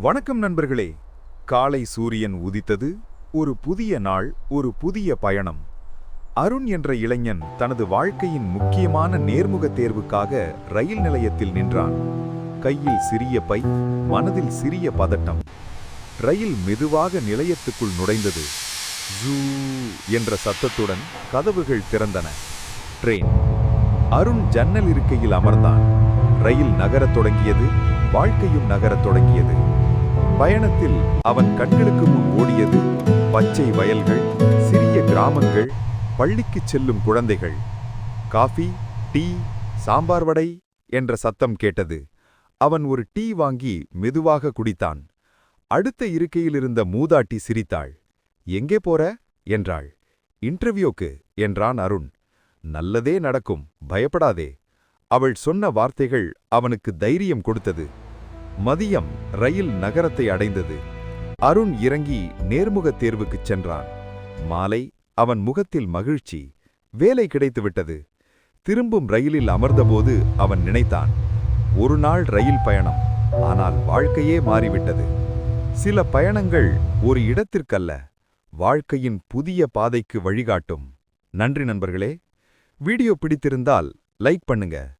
வணக்கம் நண்பர்களே. காலை சூரியன் உதித்தது. ஒரு புதிய நாள், ஒரு புதிய பயணம். அருண் என்ற இளைஞன் தனது வாழ்க்கையின் முக்கியமான நேர்முக தேர்வுக்காக ரயில் நிலையத்தில் நின்றான். கையில் சிறிய பை, மனதில் சிறிய பதட்டம். ரயில் மெதுவாக நிலையத்துக்குள் நுழைந்தது. ஜூ என்ற சத்தத்துடன் கதவுகள் திறந்தன. ட்ரெயின். அருண் ஜன்னல் இருக்கையில் அமர்ந்தான். ரயில் நகரத் தொடங்கியது. வாழ்க்கையும் நகரத் தொடங்கியது. பயணத்தில் அவன் கண்களுக்கு முன் ஓடியது பச்சை வயல்கள், சிறிய கிராமங்கள், பள்ளிக்குச் செல்லும் குழந்தைகள். காஃபி, டீ, சாம்பார் வடை என்ற சத்தம் கேட்டது. அவன் ஒரு டீ வாங்கி மெதுவாக குடித்தான். அடுத்த இருக்கையிலிருந்த மூதாட்டி சிரித்தாள். எங்கே போற என்றாள். இன்டர்வியூக்கு என்றான் அருண். நல்லதே நடக்கும், பயப்படாதே. அவள் சொன்ன வார்த்தைகள் அவனுக்கு தைரியம் கொடுத்தது. மதியம் ரயில் நகரத்தை அடைந்தது. அருண் இறங்கி நேர்முகத் தேர்வுக்குச் சென்றான். மாலை அவன் முகத்தில் மகிழ்ச்சி. வேலை கிடைத்துவிட்டது. திரும்பும் ரயிலில் அமர்ந்தபோது அவன் நினைத்தான், ஒரு நாள் ரயில் பயணம், ஆனால் வாழ்க்கையே மாறிவிட்டது. சில பயணங்கள் ஒரு இடத்திற்கல்ல, வாழ்க்கையின் புதிய பாதைக்கு வழிகாட்டும். நன்றி நண்பர்களே. வீடியோ பிடித்திருந்தால் லைக் பண்ணுங்க.